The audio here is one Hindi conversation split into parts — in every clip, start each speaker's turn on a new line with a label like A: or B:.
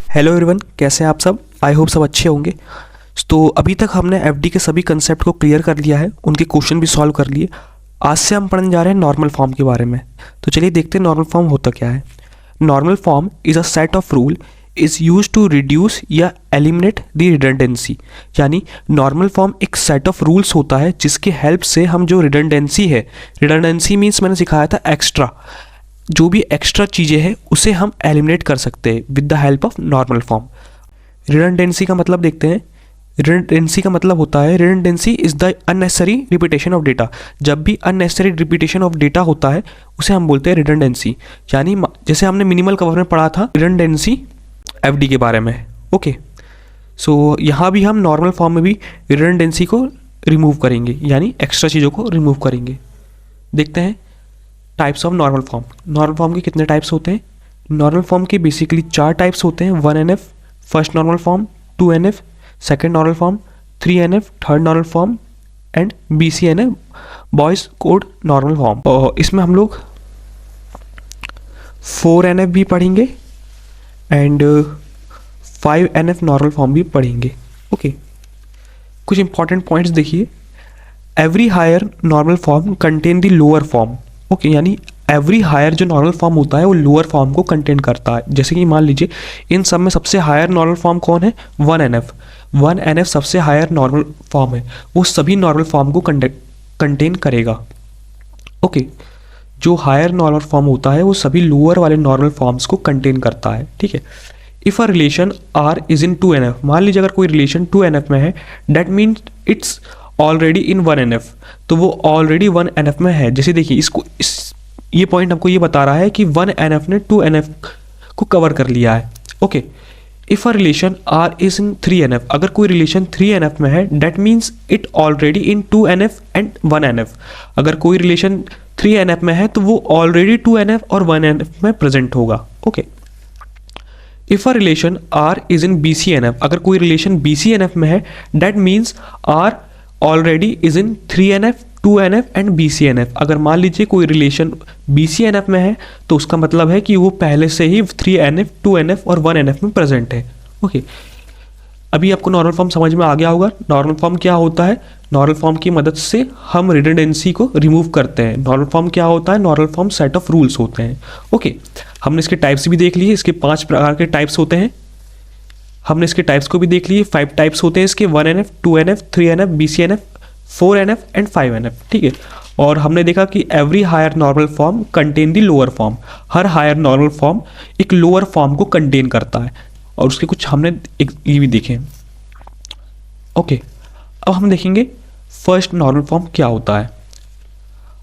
A: हेलो एवरीवन, कैसे हैं आप सब। आई होप सब अच्छे होंगे। तो अभी तक हमने एफडी के सभी कंसेप्ट को क्लियर कर लिया है, उनके क्वेश्चन भी सॉल्व कर लिए। आज से हम पढ़ने जा रहे हैं नॉर्मल फॉर्म के बारे में। तो चलिए देखते हैं नॉर्मल फॉर्म होता क्या है। Normal form is a set of rule is use to reduce या एलिमिनेट द रिडंडेंसी। यानी नॉर्मल फॉर्म एक सेट ऑफ रूल्स होता है जिसके हेल्प से हम जो रिडंडेंसी है, रिडंडेंसी मीन्स मैंने सिखाया था एक्स्ट्रा, जो भी एक्स्ट्रा चीज़ें हैं उसे हम एलिमिनेट कर सकते हैं with the help of normal form. Redundancy का मतलब देखते हैं। रिडंडेंसी का मतलब होता है, redundancy is the unnecessary repetition of data. जब भी अननेसेसरी रिपीटेशन ऑफ डेटा होता है उसे हम बोलते हैं रिडंडेंसी। यानी जैसे हमने मिनिमल कवर में पढ़ा था रिडंडेंसी एफडी के बारे में। ओके, सो यहाँ भी हम नॉर्मल फॉर्म में भी रिडंडेंसी को रिमूव करेंगे, यानी एक्स्ट्रा चीज़ों को रिमूव करेंगे। देखते हैं types of normal form. Normal form के कितने टाइप्स होते हैं? नॉर्मल फॉर्म के बेसिकली 4 टाइप्स होते हैं। 1NF first normal form, 2NF second normal form, 3NF third normal form and BCNF boys code normal form. और इसमें हम लोग 4NF भी पढ़ेंगे एंड 5NF नॉर्मल फॉर्म भी पढ़ेंगे। ओके, कुछ इंपॉर्टेंट पॉइंट्स देखिए। Every higher normal form contain the lower form. Okay, यानी एवरी हायर जो नॉर्मल फॉर्म होता है वो लोअर फॉर्म को कंटेन करता है। जैसे कि मान लीजिए इन सब में सबसे हायर नॉर्मल फॉर्म कौन है? 1NF। 1NF सबसे हायर नॉर्मल फॉर्म है, वो सभी नॉर्मल फॉर्म को कंटेन करेगा। ओके, जो हायर नॉर्मल फॉर्म होता है वो सभी लोअर वाले नॉर्मल फॉर्म्स को कंटेन करता है। ठीक है। If a relation R is in 2NF, मान लीजिए अगर कोई रिलेशन 2NF में है, that means it's already in 1NF, तो वो ऑलरेडी 1NF में है। जैसे देखिए ये पॉइंट आपको ये बता रहा है कि 1NF ने 2NF को कवर कर लिया है। Okay, if a relation R is in 3NF, अगर कोई रिलेशन 3NF में है, that means it already in 2NF and 1NF। अगर कोई रिलेशन 3NF में है तो वो ऑलरेडी 2NF और 1NF में प्रेजेंट होगा। Okay, if a relation R is in BCNF, अगर कोई रिलेशन BCNF में है, that means R already is in 3NF 2NF and BCNF। अगर मान लीजिए कोई रिलेशन BCNF में है तो उसका मतलब है कि वो पहले से ही 3NF 2NF और 1NF में प्रेजेंट है। ओके, अभी आपको नॉर्मल फॉर्म समझ में आ गया होगा। नॉर्मल फॉर्म क्या होता है? नॉर्मल फॉर्म की मदद से हम रिडंडेंसी को रिमूव करते हैं। नॉर्मल फॉर्म क्या होता है? Normal form set of rules होते हैं। ओके, हमने इसके टाइप्स भी देख लिए। इसके 5 प्रकार के टाइप्स होते हैं। हमने इसके टाइप्स को भी देख लिए। 5 टाइप्स होते हैं इसके, 1NF 2NF 3NF BCNF 4NF and 5NF। ठीक है। और हमने देखा कि every higher normal form contain the lower form. हर हायर नॉर्मल फॉर्म एक लोअर फॉर्म को कंटेन करता है। और उसके कुछ हमने ये भी देखे। ओके, अब हम देखेंगे फर्स्ट नॉर्मल फॉर्म क्या होता है।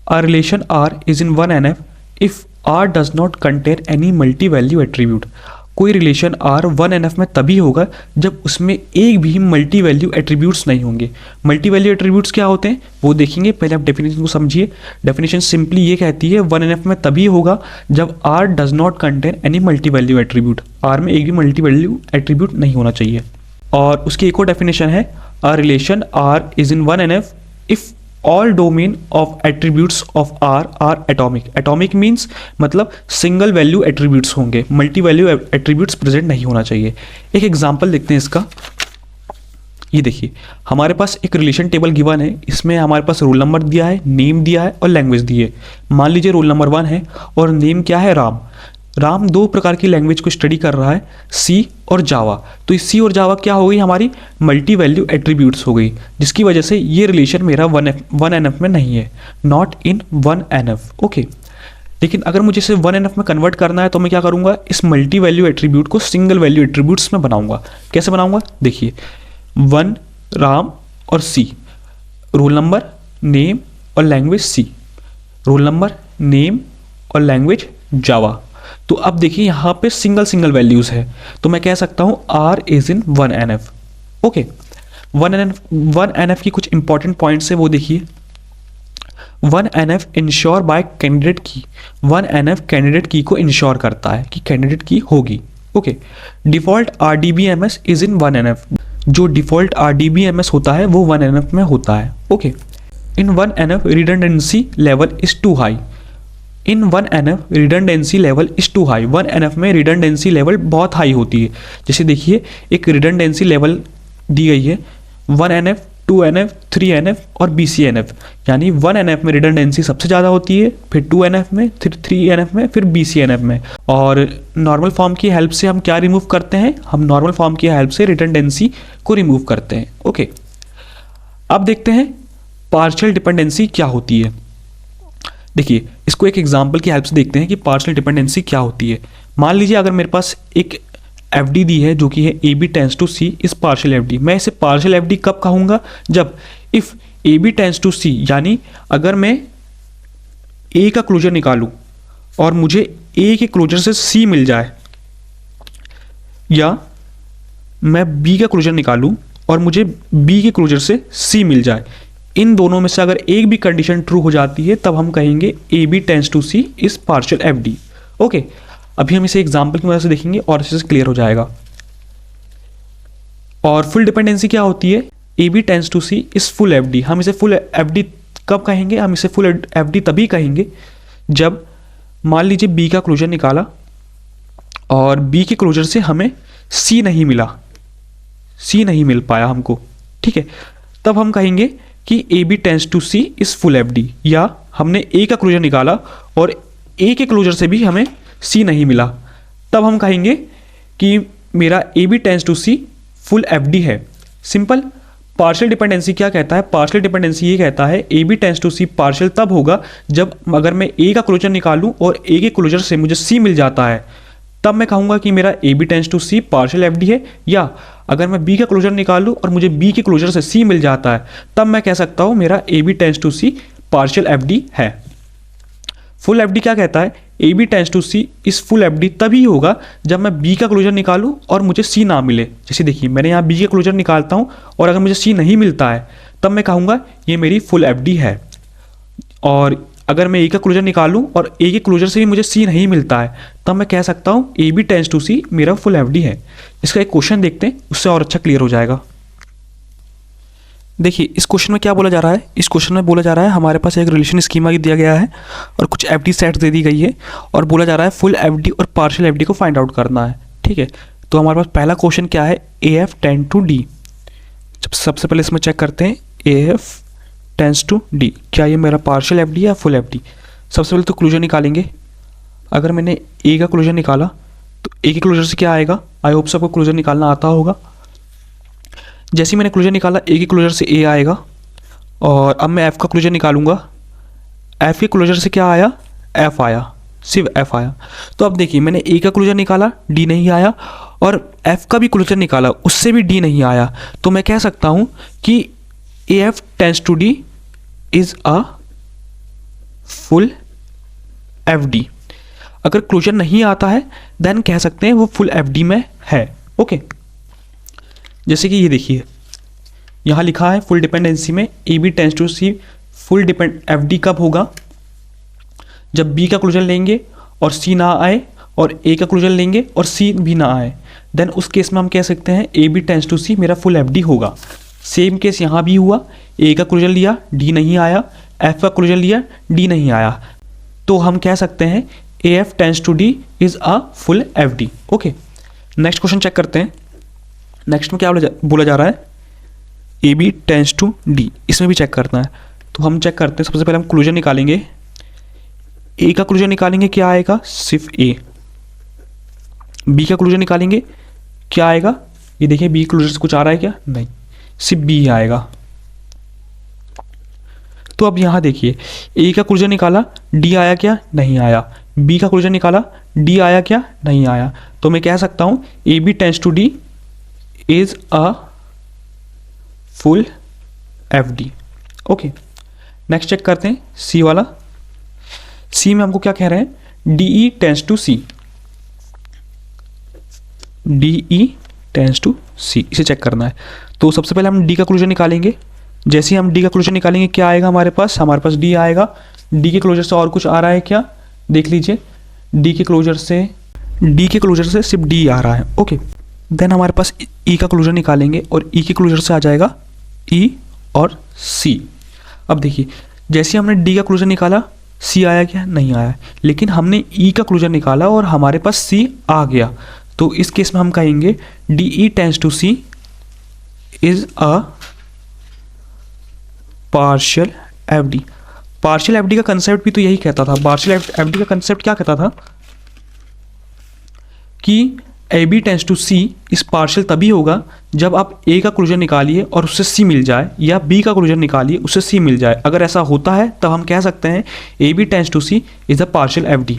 A: A relation R is in 1NF if R does not contain any multi value attribute. कोई रिलेशन आर 1NF में तभी होगा जब उसमें एक भी मल्टी वैल्यू एट्रीब्यूट्स नहीं होंगे। मल्टी वैल्यू एट्रीब्यूट्स क्या होते हैं वो देखेंगे। पहले आप डेफिनेशन को समझिए। डेफिनेशन सिंपली ये कहती है 1NF में तभी होगा जब R does not contain any multi value attribute. R में एक भी मल्टी वैल्यू एट्रीब्यूट नहीं होना चाहिए। और उसकी एक और डेफिनेशन है, a relation R is in 1NF if all domain of attributes of R are atomic. Atomic means मतलब सिंगल वैल्यू एट्रीब्यूट्स होंगे, मल्टी वैल्यू एट्रीब्यूट्स प्रेजेंट नहीं होना चाहिए। एक एग्जांपल देखते हैं इसका। ये देखिए, हमारे पास एक रिलेशन टेबल गिवन है। इसमें हमारे पास रोल नंबर दिया है, नेम दिया है और लैंग्वेज दी है। मान लीजिए रोल नंबर 1 है और नेम क्या है? राम। राम 2 प्रकार की लैंग्वेज को स्टडी कर रहा है, सी और जावा। तो इस सी और जावा क्या हो गई? हमारी मल्टी वैल्यू एट्रीब्यूट्स हो गई, जिसकी वजह से ये रिलेशन मेरा 1NF में नहीं है, नॉट इन 1NF। ओके, लेकिन अगर मुझे इसे 1NF में कन्वर्ट करना है तो मैं क्या करूँगा? इस मल्टी वैल्यू एट्रीब्यूट को सिंगल वैल्यू एट्रीब्यूट्स में बनाऊंगा। कैसे बनाऊंगा? देखिए, 1 राम और सी, रोल नंबर नेम और language C, roll number name और लैंग्वेज जावा। तो अब देखिए यहाँ पे सिंगल वैल्यूज है, तो मैं कह सकता हूँ are is in 1NF। Okay, 1NF की कुछ इंपॉर्टेंट पॉइंट्स है वो देखिए। 1NF इंश्योर बाय कैंडिडेट की। 1NF कैंडिडेट की को इंश्योर करता है कि कैंडिडेट की होगी। Okay, default RDBMS is in 1NF। जो डिफॉल्ट RDBMS होता है वो 1NF में होता है। Okay, in 1NF redundancy level is too high. In 1NF redundancy level is too high. 1NF में रिडंडेंसी लेवल बहुत हाई होती है। जैसे देखिए एक रिडंडेंसी लेवल दी गई है 1NF, 2NF, 3NF और BCNF, यानी 1NF में रिडंडेंसी सबसे ज़्यादा होती है, फिर 2NF में, फिर 3NF में, फिर BCNF में। और नॉर्मल फॉर्म की हेल्प से हम क्या रिमूव करते हैं? हम नॉर्मल फॉर्म की हेल्प से रिडंडेंसी को रिमूव करते हैं। ओके, अब देखते हैं पार्शियल डिपेंडेंसी क्या होती है। देखिए इसको एक एग्जाम्पल की हेल्प से देखते हैं कि पार्शियल डिपेंडेंसी क्या होती है। मान लीजिए अगर मेरे पास एक FD दी है जो कि है AB tends to C is partial FD। मैं इसे पार्शियल FD कब कहूँगा? जब if AB tends to C, यानी अगर मैं A का क्लोजर निकालूं और मुझे A के क्लोजर से C मिल जाए, या मैं B का क्लोजर निकालूं और मुझे B के क्लोजर से C मिल जाए, इन दोनों में से अगर एक भी कंडीशन ट्रू हो जाती है तब हम कहेंगे AB tends to C is partial FD। Okay, अभी हम इसे एग्जाम्पल की मदद से देखेंगे और इससे क्लियर हो जाएगा। और फुल डिपेंडेंसी क्या होती है? AB tends to C is full FD। हम इसे फुल FD कब कहेंगे? हम इसे फुल FD तभी कहेंगे जब मान लीजिए B का क्लोजर निकाला और B के क्लोजर से हमें C नहीं मिला, C नहीं मिल पाया हमको, ठीक है, तब हम कहेंगे कि AB tends to C is full FD। या हमने A का क्लोजर निकाला और A के क्लोजर से भी हमें C नहीं मिला, तब हम कहेंगे कि मेरा AB tends to C full FD है। सिंपल। पार्शियल डिपेंडेंसी क्या कहता है? पार्शियल डिपेंडेंसी ये कहता है AB tends to C partial तब होगा जब अगर मैं A का क्लोजर निकालूं और A के क्लोजर से मुझे C मिल जाता है, तब मैं कहूँगा कि मेरा AB tends to C partial FD है। या अगर मैं B का क्लोजर निकालूं और मुझे B के क्लोजर से C मिल जाता है, तब मैं कह सकता हूँ मेरा AB tends to C partial FD है। फुल FD क्या कहता है? AB tends to C is full FD तभी होगा जब मैं B का क्लोजर निकालूं और मुझे C ना मिले। जैसे देखिए मैंने यहाँ B का क्लोजर निकालता हूँ और अगर मुझे C नहीं मिलता है तब मैं कहूँगा ये मेरी फुल FD है। और अगर मैं A का क्लोजर निकालूं और A के क्लोजर से भी मुझे C नहीं मिलता है, तब मैं कह सकता हूँ AB टेंस टू C मेरा फुल FD है। इसका एक क्वेश्चन देखते हैं, उससे और अच्छा क्लियर हो जाएगा। देखिए इस क्वेश्चन में क्या बोला जा रहा है? इस क्वेश्चन में बोला जा रहा है हमारे पास एक रिलेशन स्कीमा दिया गया है और कुछ FD सेट्स दे दी गई है और बोला जा रहा है फुल FD और पार्शियल FD को फाइंड आउट करना है, ठीक है। तो हमारे पास पहला क्वेश्चन क्या है? AF tend to D। सबसे पहले इसमें चेक करते हैं AF टेंस टू D, क्या ये मेरा पार्शियल FD या फुल FD? सबसे पहले तो क्लोजर निकालेंगे। अगर मैंने A का क्लोजर निकाला तो A के क्लोजर से क्या आएगा? आई होप सबको क्लोजर निकालना आता होगा। जैसे ही मैंने क्लोजर निकाला A के क्लोजर से A आएगा और अब मैं F का क्लोजर निकालूंगा। F के क्लोजर से क्या आया? F आया, सिर्फ F आया। तो अब देखिए मैंने A का क्लोजर निकाला, D नहीं आया, और F का भी क्लोजर निकाला, उससे भी D नहीं आया। तो मैं कह सकता हूँ कि AF tends to D is a full FD। अगर क्लोजर नहीं आता है देन कह सकते हैं वो फुल FD में है। ओके, जैसे कि ये देखिए यहाँ लिखा है फुल डिपेंडेंसी में AB tends to C full FD कब होगा? जब B का क्लोजर लेंगे और C ना आए और A का क्लोजर लेंगे और C भी ना आए, देन उस केस में हम कह सकते हैं AB टेंस टू C मेरा फुल FD होगा। सेम केस यहाँ भी हुआ, A का क्लोजर लिया, D नहीं आया, F का क्लोजर लिया, D नहीं आया, तो हम कह सकते हैं AF tends to D is a full FD। Okay, next question check करते हैं। नेक्स्ट में क्या बोला जा रहा है? AB टेंस टू D, इसमें भी चेक करना है। तो हम चेक करते हैं, सबसे पहले हम क्लोजर निकालेंगे। A का क्लोजर निकालेंगे, क्या आएगा? सिर्फ A। B का क्लोजर निकालेंगे, क्या आएगा? ये देखिए B क्लोजर से कुछ आ रहा है क्या? नहीं, सिर्फ B आएगा। तो अब यहाँ देखिए A का क्लोजर निकाला, D आया क्या? नहीं आया। B का क्लोजर निकाला, D आया क्या? नहीं आया। तो मैं कह सकता हूँ AB tends to D is a full FD। Okay, next check करते हैं C वाला। C में हमको क्या कह रहे हैं? DE tends to C। DE tends to C, इसे चेक करना है। तो सबसे पहले हम D का क्लोजर निकालेंगे। जैसे ही हम D का क्लोजर निकालेंगे क्या आएगा हमारे पास? हमारे पास D आएगा। D के क्लोजर से और कुछ आ रहा है क्या? देख लीजिए, D के क्लोजर से सिर्फ D आ रहा है। ओके, देन हमारे पास E का क्लोजर निकालेंगे और E के क्लोजर से आ जाएगा E और C। अब देखिए जैसे हमने D का क्लोजर निकाला, सी आया क्या? नहीं आया। लेकिन हमने ई का क्लोजर निकाला और हमारे पास सी आ गया, तो इस केस में हम कहेंगे D E tends to C is a partial F D. Partial F D का कंसेप्ट भी तो यही कहता था। पार्शियल एफ डी का कंसेप्ट क्या कहता था कि A B tends to C is partial तभी होगा जब आप ए का क्लोजर निकालिए और उससे सी मिल जाए, या बी का क्लोजर निकालिए उससे सी मिल जाए। अगर ऐसा होता है तब हम कह सकते हैं A B tends to C is a partial F D.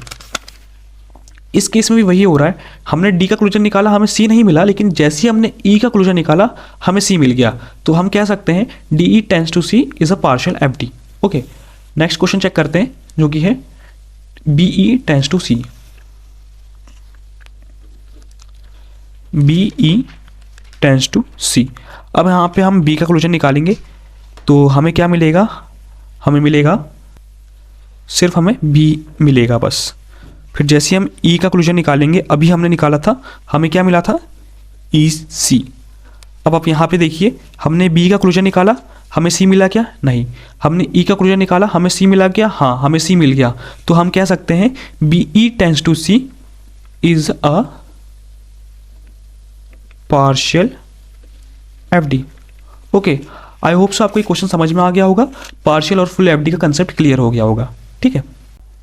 A: इस केस में भी वही हो रहा है, हमने डी का क्लोजर निकाला, हमें सी नहीं मिला, लेकिन जैसे ही हमने ई का क्लोजर निकाला हमें सी मिल गया, तो हम कह सकते हैं D E tends to C is a partial F D. Okay, next question check करते हैं जो कि है B E tends to C. B E tends to C. अब यहाँ पे हम बी का क्लोजर निकालेंगे तो हमें क्या मिलेगा? हमें मिलेगा सिर्फ हमें बी मिलेगा बस। फिर जैसे हम ई का क्लोजर निकालेंगे, अभी हमने निकाला था, हमें क्या मिला था? ई सी। अब आप यहाँ पे देखिए, हमने बी का क्लोजर निकाला, हमें सी मिला क्या? नहीं। हमने ई का क्लोजर निकाला, हमें सी मिला क्या? हाँ, हमें सी मिल गया। तो हम कह सकते हैं B E tends to C is a partial F D. Okay, I hope so आपको ये क्वेश्चन समझ में आ गया होगा, पार्शियल और फुल एफ डी का कंसेप्ट क्लियर हो गया होगा। ठीक है,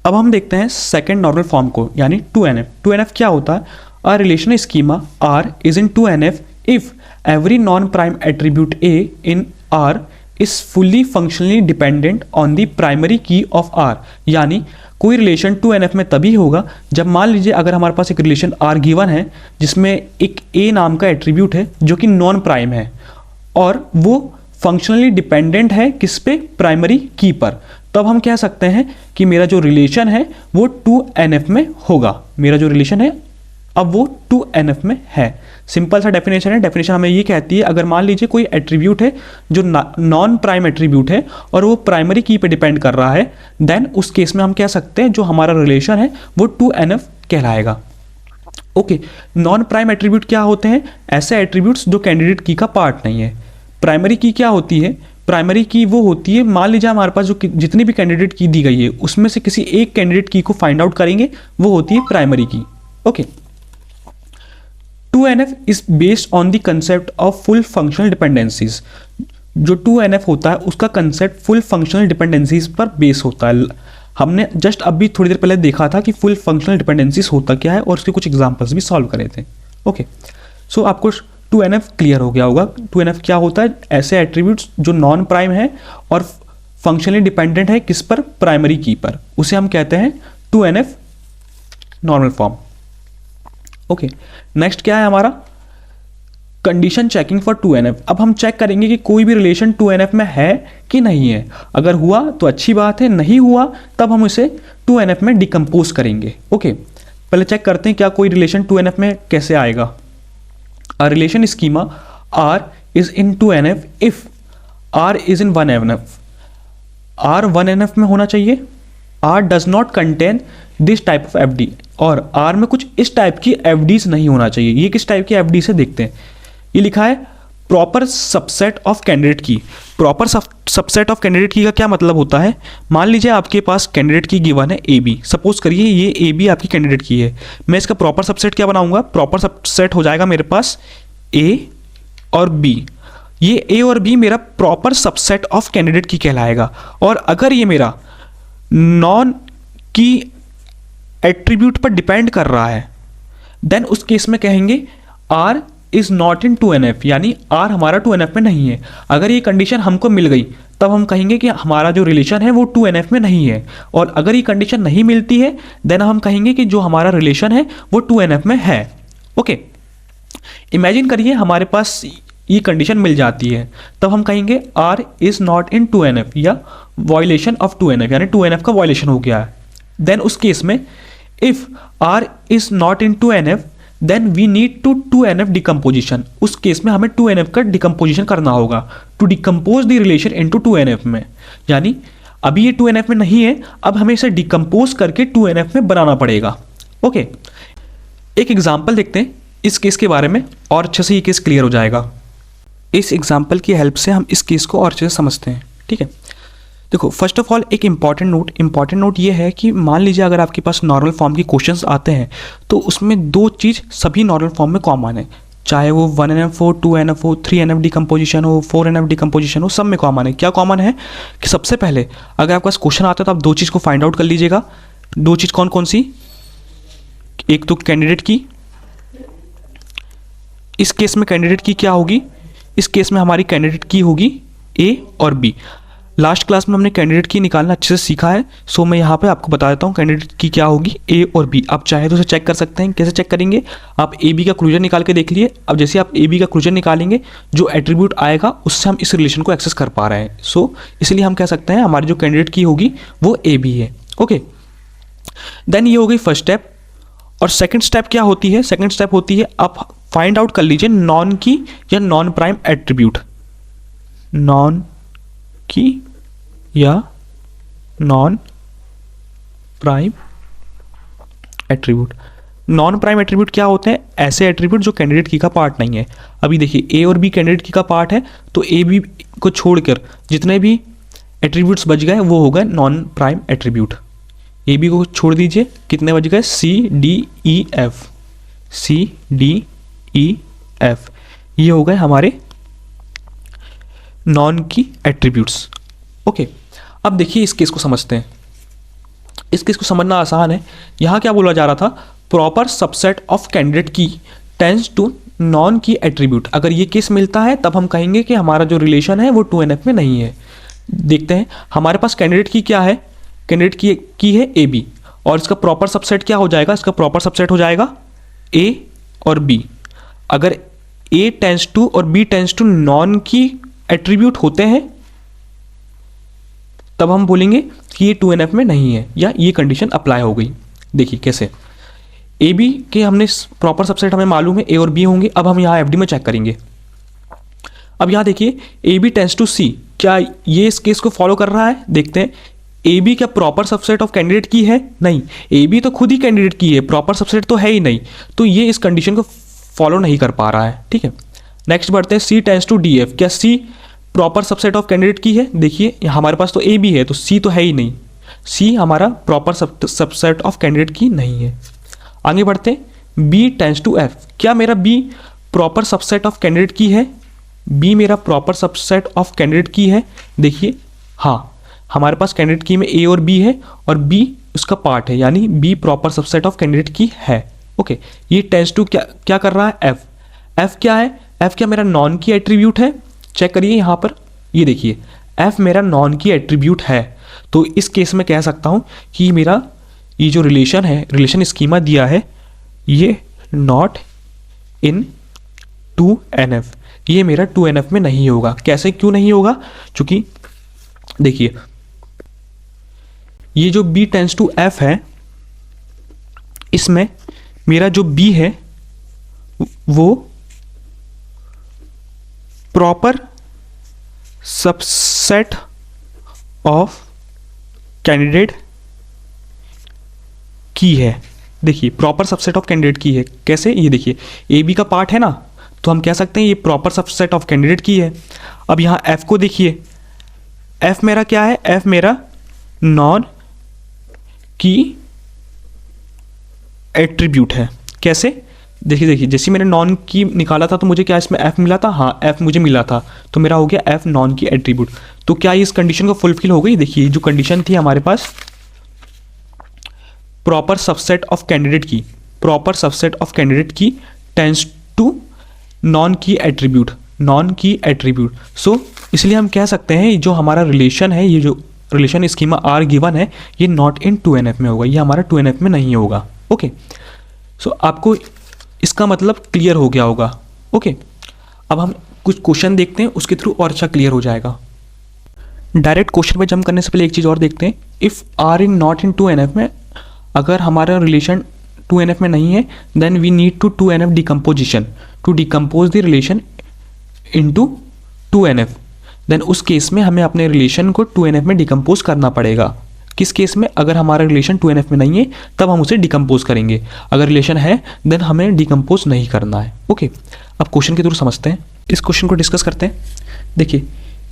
A: अब हम देखते हैं सेकेंड नॉर्मल फॉर्म को, यानी 2NF। 2NF क्या होता है? A relation schema R is in 2NF if every non prime attribute A in R is fully functionally dependent on the primary की ऑफ R। यानी कोई रिलेशन 2NF में तभी होगा जब मान लीजिए अगर हमारे पास एक रिलेशन R गिवन है जिसमें एक A नाम का एट्रीब्यूट है जो कि नॉन प्राइम है और वो फंक्शनली डिपेंडेंट है किस पे? प्राइमरी की पर। तब हम कह सकते हैं कि मेरा जो रिलेशन है वो 2NF में होगा। मेरा जो रिलेशन है अब वो 2NF में है। सिंपल सा डेफिनेशन है। डेफिनेशन हमें ये कहती है, अगर मान लीजिए कोई एट्रीब्यूट है जो नॉन प्राइम एट्रीब्यूट है और वो प्राइमरी की पे डिपेंड कर रहा है, देन उस केस में हम कह सकते हैं जो हमारा रिलेशन है वो 2NF कहलाएगा। ओके, नॉन प्राइम एट्रीब्यूट क्या होते हैं? ऐसे एट्रीब्यूट्स जो कैंडिडेट की का पार्ट नहीं है। प्राइमरी की क्या होती है? प्राइमरी की वो होती है, मान लीजिए हमारे पास जो जितनी भी कैंडिडेट की दी गई है उसमें से किसी एक कैंडिडेट की को फाइंड आउट करेंगे, वो होती है प्राइमरी की। Okay, 2NF is based on the concept of full functional dependencies. जो 2NF होता है उसका कंसेप्ट फुल फंक्शनल डिपेंडेंसीज पर बेस होता है। हमने जस्ट अभी थोड़ी देर पहले देखा था कि फुल फंक्शनल डिपेंडेंसीज होता क्या है और उसके कुछ एग्जांपल्स भी सॉल्व करे थे। ओके, सो आपको 2NF क्लियर हो गया होगा। 2NF क्या होता है? ऐसे एट्रीब्यूट्स जो नॉन प्राइम है और फंक्शनली डिपेंडेंट है किस पर? प्राइमरी की पर। उसे हम कहते हैं 2NF normal form. Okay, next क्या है हमारा? Condition checking for 2NF। अब हम चेक करेंगे कि कोई भी रिलेशन 2NF में है कि नहीं है। अगर हुआ तो अच्छी बात है, नहीं हुआ तब हम इसे 2NF में डिकम्पोज करेंगे। ओके, पहले चेक करते हैं क्या कोई रिलेशन 2NF में कैसे आएगा। A relation schema R is in 2NF if R is in 1NF। R 1NF में होना चाहिए। R does not contain this type of FD, और R में कुछ इस टाइप की FDs नहीं होना चाहिए। ये किस टाइप की FD से देखते हैं। ये लिखा है proper subset of candidate key. Proper subset of candidate key का क्या मतलब होता है? मान लीजिए आपके पास कैंडिडेट की गिवन है AB। सपोज करिए ये AB आपकी कैंडिडेट की है। मैं इसका प्रॉपर सबसेट क्या बनाऊंगा? प्रॉपर सबसेट हो जाएगा मेरे पास A और B। ये A और B मेरा प्रॉपर सबसेट ऑफ कैंडिडेट की कहलाएगा। और अगर ये मेरा नॉन की एट्रीब्यूट पर डिपेंड कर रहा है, देन उस केस में कहेंगे R is not in 2NF, यानी R हमारा 2NF में नहीं है। अगर ये कंडीशन हमको मिल गई तब हम कहेंगे कि हमारा जो रिलेशन है वो 2NF में नहीं है। और अगर ये कंडीशन नहीं मिलती है देन हम कहेंगे कि जो हमारा रिलेशन है वो 2NF में है। ओके, इमेजिन करिए हमारे पास ये कंडीशन मिल जाती है, तब हम कहेंगे R is not in 2NF या वायलेशन ऑफ 2NF, यानी 2NF का वायलेशन हो गया है। देन उस केस में if R is not in 2NF then we need to 2NF decomposition. उस केस में हमें 2NF का डिकम्पोजिशन करना होगा to decompose the relation into 2NF में। यानी अभी ये 2NF में नहीं है, अब हमें इसे डिकम्पोज करके 2NF में बनाना पड़ेगा। ओके, एक एग्जाम्पल देखते हैं इस केस के बारे में और अच्छे से ये केस क्लियर हो जाएगा। इस एग्जाम्पल की हेल्प से हम इस केस को और अच्छे से समझते हैं। ठीक है, देखो फर्स्ट ऑफ ऑल एक इंपॉर्टेंट नोट ये है कि मान लीजिए अगर आपके पास नॉर्मल फॉर्म की क्वेश्चंस आते हैं तो उसमें दो चीज़ सभी नॉर्मल फॉर्म में कॉमन है, चाहे वो 1NF हो, 2NF हो, 3NF डिकम्पोजिशन हो, 4NF डिकम्पोजिशन हो, सब में कॉमन है। क्या कॉमन है कि सबसे पहले अगर आपके पास क्वेश्चन आता है तो आप दो चीज़ को फाइंड आउट कर लीजिएगा। दो चीज़ कौन कौन सी? एक तो कैंडिडेट की, इस केस में कैंडिडेट की क्या होगी? इस केस में हमारी कैंडिडेट की होगी ए और बी। लास्ट क्लास में हमने कैंडिडेट की निकालना अच्छे से सीखा है, सो मैं यहाँ पे आपको बता देता हूँ कैंडिडेट की क्या होगी, ए और बी। आप चाहे तो उसे चेक कर सकते हैं। कैसे चेक करेंगे? आप ए बी का क्लूजन निकाल के देख लिए। अब जैसे आप ए बी का क्लूजन निकालेंगे, जो एट्रीब्यूट आएगा उससे हम इस रिलेशन को एक्सेस कर पा रहे हैं। सो इसलिए हम कह सकते हैं हमारी जो कैंडिडेट की होगी वो ए बी है। ओके, देन ये हो गई फर्स्ट स्टेप। और सेकेंड स्टेप क्या होती है? सेकेंड स्टेप होती है आप फाइंड आउट कर लीजिए नॉन की या non prime attribute, non key या non prime attribute. Non prime attribute क्या होते हैं? ऐसे एट्रीब्यूट जो कैंडिडेट की का पार्ट नहीं है। अभी देखिए ए और बी कैंडिडेट की का पार्ट है, तो ए बी को छोड़कर जितने भी एट्रीब्यूट्स बच गए वो हो गए non prime attribute. A B को छोड़ दीजिए, कितने बच गए? C D E F, C D E F, ये हो गए हमारे नॉन की एट्रीब्यूट्स। ओके, अब देखिए इस केस को समझते हैं। इस केस को समझना आसान है। यहाँ क्या बोला जा रहा था? Proper subset of candidate key tends to non key attribute. अगर ये केस मिलता है तब हम कहेंगे कि हमारा जो रिलेशन है वो 2NF में नहीं है। देखते हैं हमारे पास कैंडिडेट की क्या है? कैंडिडेट की है ए बी, और इसका प्रॉपर सबसेट क्या हो जाएगा? इसका प्रॉपर सबसेट हो जाएगा ए और बी। अगर ए टेंस टू और B tends to non key attribute होते हैं तब हम बोलेंगे कि ये 2NF में नहीं है, या ये कंडीशन अप्लाई हो गई। देखिए कैसे, ए बी के हमने प्रॉपर सबसेट हमें मालूम है ए और बी होंगे। अब हम यहाँ एफडी में चेक करेंगे। अब यहाँ देखिए ए बी टेंस टू सी, क्या ये इस केस को फॉलो कर रहा है? देखते हैं। ए बी क्या प्रॉपर सबसेट ऑफ कैंडिडेट की है? नहीं, ए बी तो खुद ही कैंडिडेट की है, प्रॉपर सबसेट तो है ही नहीं, तो ये इस कंडीशन को फॉलो नहीं कर पा रहा है। ठीक है, नेक्स्ट बढ़ते हैं। सी टेंस टू डी एफ, क्या सी प्रॉपर सबसेट ऑफ कैंडिडेट की है? देखिए हमारे पास तो ए बी है, तो सी तो है ही नहीं, सी हमारा प्रॉपर सबसेट ऑफ कैंडिडेट की नहीं है। आगे बढ़ते हैं। बी टेंस टू एफ, क्या मेरा B proper subset of candidate की है? बी मेरा प्रॉपर सबसेट ऑफ कैंडिडेट की है। देखिए हाँ, हमारे पास कैंडिडेट की में ए और बी है और बी उसका पार्ट है, यानी B proper subset of candidate की है। ओके, ये टेंस टू क्या कर रहा है? एफ। एफ क्या है? एफ क्या मेरा नॉन की एट्रीब्यूट है? चेक करिए यहाँ पर, ये देखिए एफ मेरा नॉन की एट्रीब्यूट है। तो इस केस में कह सकता हूँ कि मेरा ये जो रिलेशन है, रिलेशन स्कीमा दिया है, ये नॉट इन 2NF, ये मेरा 2NF में नहीं होगा। कैसे, क्यों नहीं होगा? क्योंकि देखिए ये जो B टेंस टू F है, इसमें मेरा जो B है वो प्रॉपर सबसेट ऑफ कैंडिडेट की है। देखिए प्रॉपर सबसेट ऑफ कैंडिडेट की है। कैसे? ये देखिए ए बी का पार्ट है ना, तो हम कह सकते हैं ये प्रॉपर सबसेट ऑफ कैंडिडेट की है। अब यहाँ एफ को देखिए, एफ मेरा क्या है? एफ मेरा नॉन की एट्रीब्यूट है। कैसे? देखिए जैसे मैंने नॉन की निकाला था तो मुझे क्या इसमें एफ मिला था? हाँ, एफ मुझे मिला था, तो मेरा हो गया एफ नॉन की एट्रीब्यूट। तो क्या इस कंडीशन को फुलफिल हो गई? देखिए जो कंडीशन थी हमारे पास proper subset of candidate key, proper subset of candidate key tends to non key attribute, non key attribute. So इसलिए हम कह सकते हैं जो हमारा रिलेशन है, ये जो रिलेशन स्कीमा आर गिवन है, ये नॉट इन 2NF में होगा, ये हमारा 2NF में नहीं होगा। ओके, सो आपको इसका मतलब क्लियर हो गया होगा। ओके, अब हम कुछ क्वेश्चन देखते हैं, उसके थ्रू और अच्छा क्लियर हो जाएगा। डायरेक्ट क्वेश्चन में जंप करने से पहले एक चीज़ और देखते हैं। If R in not in 2NF में, अगर हमारा रिलेशन 2NF में नहीं है, then we need to 2NF decomposition to decompose the relation into 2NF। Then उस केस में हमें अपने रिलेशन को 2NF में डिकम्पोज करना पड़ेगा। किस केस में? अगर हमारा रिलेशन 2NF में नहीं है तब हम उसे डिकम्पोज करेंगे, अगर रिलेशन है देन हमें डिकम्पोज नहीं करना है। ओके, अब क्वेश्चन के थ्रू समझते हैं, इस क्वेश्चन को डिस्कस करते हैं। देखिए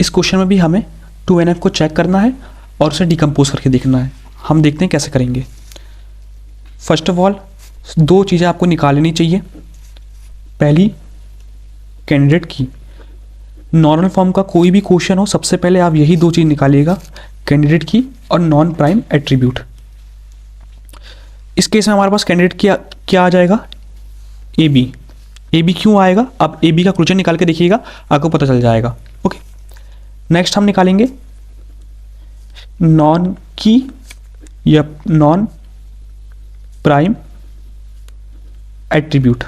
A: इस क्वेश्चन में भी हमें 2NF को चेक करना है और उसे डिकम्पोज करके देखना है। हम देखते हैं कैसे करेंगे। फर्स्ट ऑफ ऑल 2 चीज़ें आपको निकालनी चाहिए। पहली, कैंडिडेट की। नॉर्मल फॉर्म का कोई भी क्वेश्चन हो, सबसे पहले आप यही 2 चीज़ निकालिएगा, कैंडिडेट की और नॉन प्राइम एट्रीब्यूट। इस केस में हमारे पास कैंडिडेट क्या आ जाएगा, AB। AB क्यों आएगा, आप AB का क्वेश्चन निकाल के देखिएगा, आपको पता चल जाएगा। ओके, नेक्स्ट हम निकालेंगे नॉन की या नॉन प्राइम एट्रीब्यूट।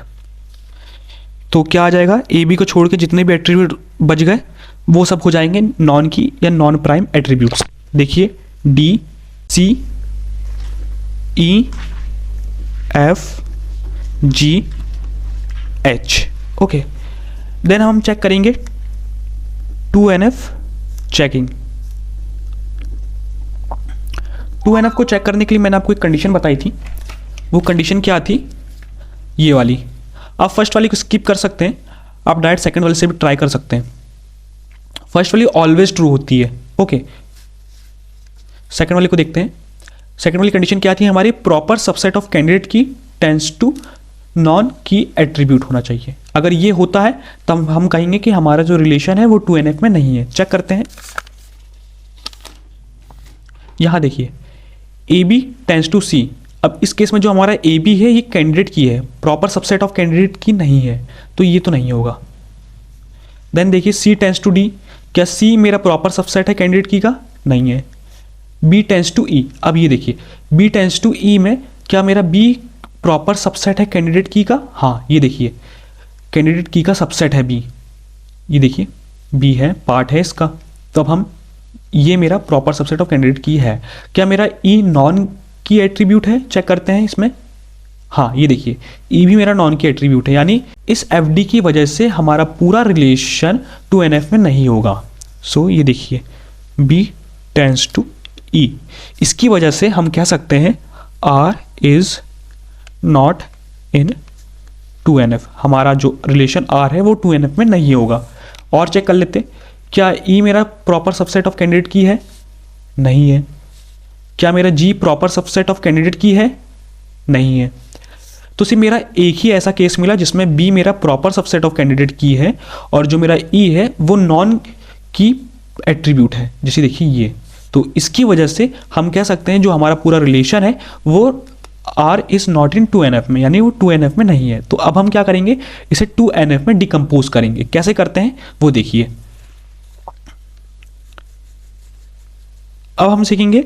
A: तो क्या आ जाएगा, AB को छोड़ के जितने भी एट्रीब्यूट बच गए वो सब हो जाएंगे नॉन की या नॉन प्राइम एट्रीब्यूट्स। देखिए D, C, E, F, G, H। Okay, then हम चेक करेंगे 2NF चेकिंग। 2NF को चेक करने के लिए मैंने आपको एक कंडीशन बताई थी। वो कंडीशन क्या थी, ये वाली। आप फर्स्ट वाली को स्किप कर सकते हैं, आप डायरेक्ट सेकंड वाले से भी ट्राई कर सकते हैं। फर्स्ट वाली ऑलवेज ट्रू होती है। ओके, सेकंड वाली को देखते हैं। सेकंड वाली कंडीशन क्या थी हमारी, proper subset of candidate key tends to non key attribute होना चाहिए। अगर ये होता है तब हम कहेंगे कि हमारा जो रिलेशन है वो 2NF में नहीं है। चेक करते हैं, यहां देखिए AB टेंड्स टू C। अब इस केस में जो हमारा AB है ये कैंडिडेट की है, प्रॉपर सबसेट ऑफ कैंडिडेट की नहीं है, तो ये तो नहीं होगा। देन देखिए C टेंड्स टू D। क्या C मेरा प्रॉपर सबसेट है कैंडिडेट की का, नहीं है। B tends to E। अब ये देखिए B टेंड्स टू E में क्या मेरा B प्रॉपर सबसेट है कैंडिडेट की का, हाँ ये देखिए कैंडिडेट की का सबसेट है B। ये देखिए B है, पार्ट है इसका, तो अब हम, ये मेरा प्रॉपर सबसेट ऑफ कैंडिडेट की है। क्या मेरा E नॉन की एट्रीब्यूट है, चेक करते हैं इसमें। हाँ ये देखिए E भी मेरा नॉन की एट्रीब्यूट है, यानी इस FD की वजह से हमारा पूरा रिलेशन 2NF में नहीं होगा। सो ये देखिए B टेंड्स टू E, इसकी वजह से हम कह सकते हैं R is not in 2NF। हमारा जो रिलेशन R है वो 2NF में नहीं होगा। और चेक कर लेते, क्या E मेरा प्रॉपर सबसेट ऑफ कैंडिडेट की है, नहीं है। क्या मेरा G proper subset of candidate की है, नहीं है। तो सिर्फ मेरा एक ही ऐसा केस मिला जिसमें B मेरा प्रॉपर सबसेट ऑफ कैंडिडेट की है और जो मेरा E है वो नॉन की एट्रीब्यूट है, जैसे देखिए ये। तो इसकी वजह से हम कह सकते हैं जो हमारा पूरा रिलेशन है वो R is not in 2NF में, यानी वो 2NF में नहीं है। तो अब हम क्या करेंगे, इसे 2NF में डिकम्पोज करेंगे। कैसे करते हैं वो देखिए। अब हम सीखेंगे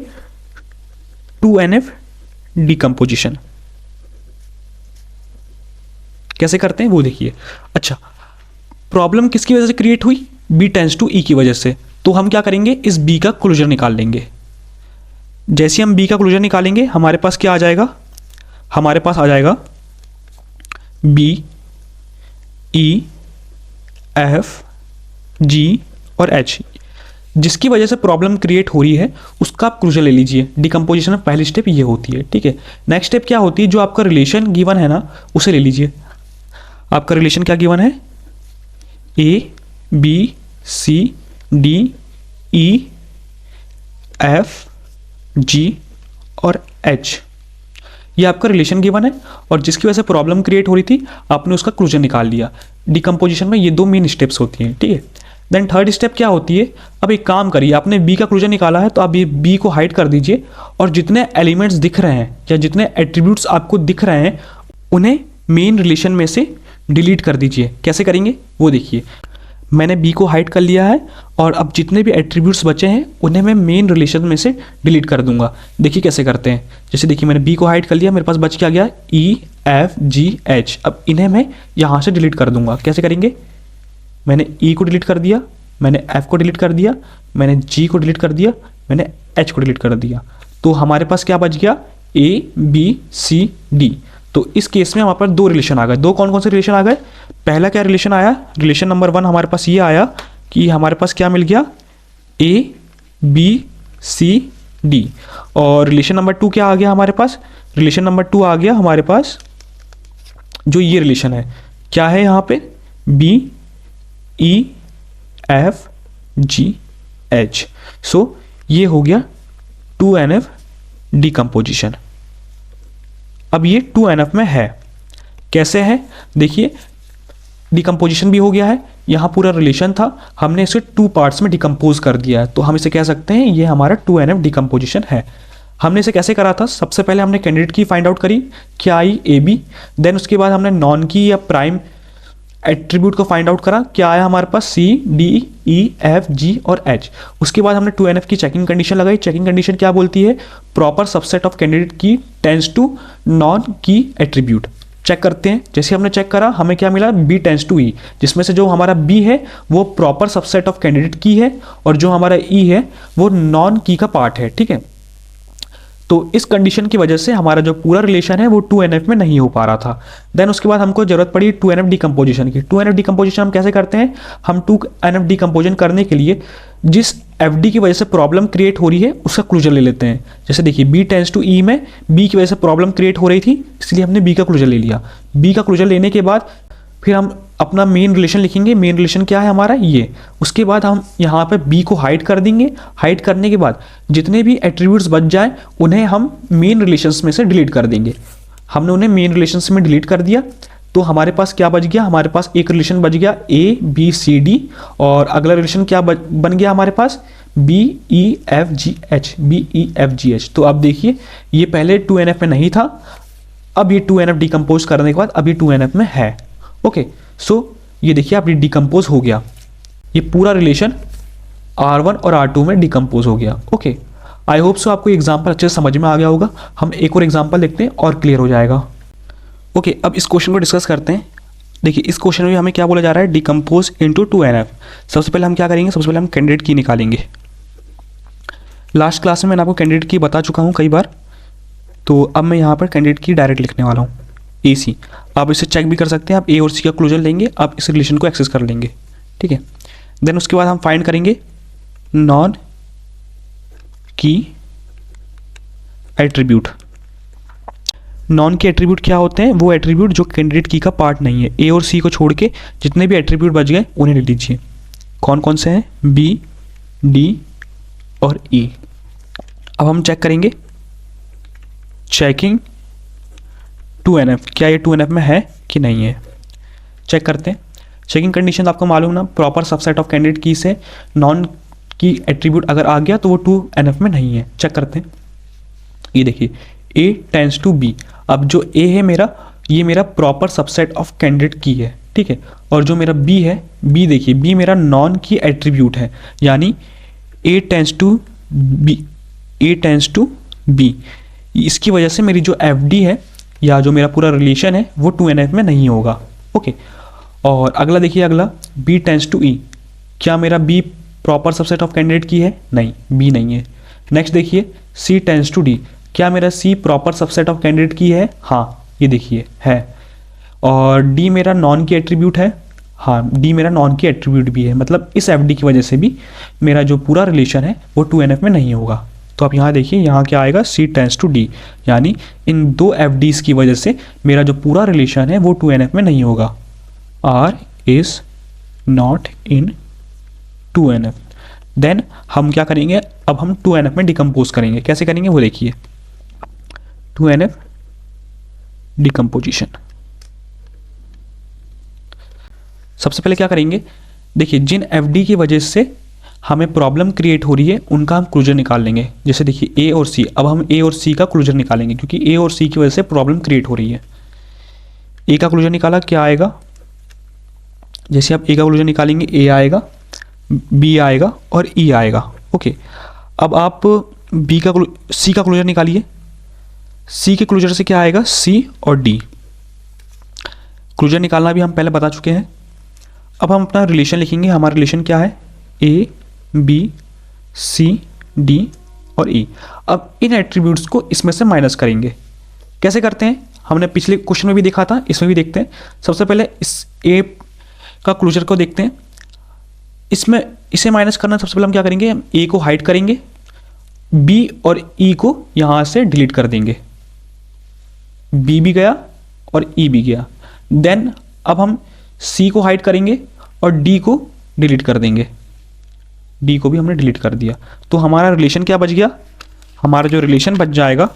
A: 2NF डिकम्पोजिशन कैसे करते हैं वो देखिए। अच्छा, प्रॉब्लम किसकी वजह से क्रिएट हुई, B टेंड्स टू E की वजह से। तो हम क्या करेंगे, इस B का क्लोजर निकाल लेंगे। जैसे हम B का क्लोजर निकालेंगे हमारे पास क्या आ जाएगा, हमारे पास आ जाएगा B, E, F, G और H। जिसकी वजह से प्रॉब्लम क्रिएट हो रही है उसका आप क्लोजर ले लीजिए। डिकम्पोजिशन में पहली स्टेप ये होती है, ठीक है। नेक्स्ट स्टेप क्या होती है, जो आपका रिलेशन गिवन है ना उसे ले लीजिए। आपका रिलेशन क्या गिवन है, A, B, C, D, E, F, G और H। ये आपका रिलेशन गिवन है और जिसकी वजह से प्रॉब्लम क्रिएट हो रही थी आपने उसका क्लोजर निकाल लिया। डिकम्पोजिशन में ये 2 मेन स्टेप्स होती हैं, ठीक है। देन थर्ड स्टेप क्या होती है, अब एक काम करिए, आपने B का क्लोजर निकाला है तो आप ये B को हाइड कर दीजिए और जितने एलिमेंट्स दिख रहे हैं या जितने एट्रीब्यूट्स आपको दिख रहे हैं उन्हें मेन रिलेशन में से डिलीट कर दीजिए। कैसे करेंगे वो देखिए। मैंने B को हाइड कर लिया है और अब जितने भी एट्रीब्यूट्स बचे हैं उन्हें मैं मेन रिलेशन में से डिलीट कर दूंगा। देखिए कैसे करते हैं। जैसे देखिए मैंने B को हाइड कर लिया, मेरे पास बच क्या गया, E, F, G, H। अब इन्हें मैं यहाँ से डिलीट कर दूंगा। कैसे करेंगे, मैंने E को डिलीट कर दिया, मैंने F को डिलीट कर दिया, मैंने G को डिलीट कर दिया, मैंने H को डिलीट कर दिया। तो हमारे पास क्या बच गया, A, B, C, D। तो इस केस में हमारे पास 2 रिलेशन आ गए। 2 कौन कौन से रिलेशन आ गए, पहला क्या रिलेशन आया, रिलेशन नंबर 1 हमारे पास ये आया कि हमारे पास क्या मिल गया, A, B, C, D। और रिलेशन नंबर 2 क्या आ गया हमारे पास, रिलेशन नंबर 2 आ गया हमारे पास जो ये रिलेशन है, क्या है यहाँ पे, B, E, F, G, H. So ये हो गया 2NF डिकम्पोजिशन। अब ये 2NF में है। कैसे है देखिए, डिकम्पोजिशन भी हो गया है, यहाँ पूरा रिलेशन था, हमने इसे 2 पार्ट्स में डिकम्पोज कर दिया है, तो हम इसे कह सकते हैं ये हमारा 2NF डिकम्पोजिशन है। हमने इसे कैसे करा था, सबसे पहले हमने कैंडिडेट की फाइंड आउट करी, क्या आई ए बी, देन उसके बाद हमने नॉन की या प्राइम एट्रीब्यूट को फाइंड आउट करा, क्या आया हमारे पास सी डी ई एफ जी और एच। उसके बाद हमने 2NF की चेकिंग कंडीशन लगाई। चेकिंग कंडीशन क्या बोलती है, proper subset of candidate key tends to non key attribute. Check करते हैं, जैसे हमने चेक करा हमें क्या मिला, बी टेंस टू ई, जिसमें से जो हमारा बी है वो प्रॉपर सबसेट ऑफ कैंडिडेट की है और जो हमारा ई है वो नॉन की का पार्ट है। ठीक है, तो इस कंडीशन की वजह से हमारा जो पूरा रिलेशन है वो 2NF में नहीं हो पा रहा था। देन उसके बाद हमको जरूरत पड़ी 2NF डिकम्पोजिशन की। 2NF डिकम्पोजिशन हम कैसे करते हैं, हम 2NF डिकम्पोजिशन करने के लिए जिस FD की वजह से प्रॉब्लम क्रिएट हो रही है उसका क्लोजर ले लेते हैं। जैसे देखिए बी टेंस टू ई में बी की वजह से प्रॉब्लम क्रिएट हो रही थी, इसलिए हमने बी का क्लोजर ले लिया। बी का क्लोजर लेने के बाद फिर हम अपना मेन रिलेशन लिखेंगे। मेन रिलेशन क्या है हमारा ये, उसके बाद हम यहाँ पे बी को हाइड कर देंगे। हाइड करने के बाद जितने भी एट्रीब्यूट्स बच जाएं उन्हें हम मेन रिलेशंस में से डिलीट कर देंगे। हमने उन्हें मेन रिलेशंस में डिलीट कर दिया, तो हमारे पास क्या बच गया, हमारे पास एक रिलेशन बच गया ए बी सी डी, और अगला रिलेशन क्या बन गया हमारे पास B E F G H, B E F G H. तो अब देखिए ये पहले 2NF में नहीं था, अब ये 2NF डिकम्पोज करने के बाद अभी 2NF में है। ओके, सो ये देखिए आप डिकम्पोज हो गया, ये पूरा रिलेशन R1 और R2 में डिकम्पोज हो गया। ओके, आई होप सो आपको एग्जाम्पल अच्छे से समझ में आ गया होगा। हम एक और एग्जाम्पल देखते हैं और क्लियर हो जाएगा। ओके, अब इस क्वेश्चन को डिस्कस करते हैं। देखिए इस क्वेश्चन में हमें क्या बोला जा रहा है, डिकम्पोज इनटू 2NF। सबसे पहले हम क्या करेंगे, सबसे पहले हम कैंडिडेट की निकालेंगे। लास्ट क्लास में मैंने आपको कैंडिडेट की बता चुका हूँ कई बार, तो अब मैं यहाँ पर कैंडिडेट की डायरेक्ट लिखने वाला हूँ ए सी। आप इसे चेक भी कर सकते हैं, आप ए और सी का क्लोजर लेंगे, आप इस रिलेशन को एक्सेस कर लेंगे। ठीक है, देन उसके बाद हम फाइंड करेंगे नॉन की एट्रीब्यूट। नॉन के एट्रीब्यूट क्या होते हैं, वो एट्रीब्यूट जो कैंडिडेट की का पार्ट नहीं है। ए और सी को छोड़ के जितने भी एट्रीब्यूट बच गए उन्हें लिख लीजिए। कौन कौन से हैं, बी डी और ई। अब हम चेक करेंगे चेकिंग 2NF, क्या ये 2NF में है कि नहीं है। चेक करते हैं। चेकिंग कंडीशन आपको मालूम ना, प्रॉपर सबसेट ऑफ कैंडिडेट की से नॉन की एट्रीब्यूट अगर आ गया तो वो 2NF में नहीं है। चेक करते हैं, ये देखिए A टेंस टू B। अब जो A है मेरा, ये मेरा प्रॉपर सबसेट ऑफ कैंडिडेट की है। ठीक है, और जो मेरा B है, B देखिए B मेरा नॉन की एट्रीब्यूट है, यानी A tends to B, A tends to B। इसकी वजह से मेरी जो FD है या जो मेरा पूरा रिलेशन है वो 2NF में नहीं होगा। ओके, और अगला देखिए, अगला B टेंस टू E। क्या मेरा B proper subset of candidate की है, नहीं, B नहीं है। नेक्स्ट देखिए C टेंस टू D। क्या मेरा C proper subset of candidate की है, हाँ, ये देखिए है। और D मेरा नॉन की एट्रीब्यूट है, हाँ, D मेरा नॉन की एट्रीब्यूट भी है। मतलब इस FD की वजह से भी मेरा जो पूरा रिलेशन है वो 2NF में नहीं होगा। तो आप यहाँ देखिए, यहाँ क्या आएगा, C टेंस टू D, यानी इन दो FDs की वजह से मेरा जो पूरा रिलेशन है वो 2NF में नहीं होगा। R is not in 2NF। Then हम क्या करेंगे, अब हम 2NF में डिकम्पोज करेंगे। कैसे करेंगे वो देखिए, 2NF डिकम्पोजिशन। सबसे पहले क्या करेंगे, देखिए जिन FD की वजह से हमें प्रॉब्लम क्रिएट हो रही है उनका हम क्लोजर निकाल लेंगे। जैसे देखिए A और C, अब हम A और C का क्लोजर निकालेंगे क्योंकि A और C की वजह से प्रॉब्लम क्रिएट हो रही है। A का क्लोजर निकाला, क्या आएगा, जैसे आप A का क्लोजर निकालेंगे A आएगा, B आएगा और E आएगा। ओके, अब आप C का क्लोजर निकालिए। C के क्लोजर से क्या आएगा, C और D। क्लोजर निकालना भी हम पहले बता चुके हैं। अब हम अपना रिलेशन लिखेंगे। हमारा रिलेशन क्या है, A B C D और E। अब इन एट्रीब्यूट्स को इसमें से माइनस करेंगे। कैसे करते हैं, हमने पिछले क्वेश्चन में भी देखा था, इसमें भी देखते हैं। सबसे पहले इस A का क्लोजर को देखते हैं। इसमें इसे माइनस करना, सबसे पहले हम क्या करेंगे, हम A को हाइड करेंगे, B और E को यहाँ से डिलीट कर देंगे। B भी गया और E भी गया। देन अब हम C को हाइड करेंगे और D को डिलीट कर देंगे। डी को भी हमने डिलीट कर दिया। तो हमारा रिलेशन क्या बच गया, हमारा जो रिलेशन बच जाएगा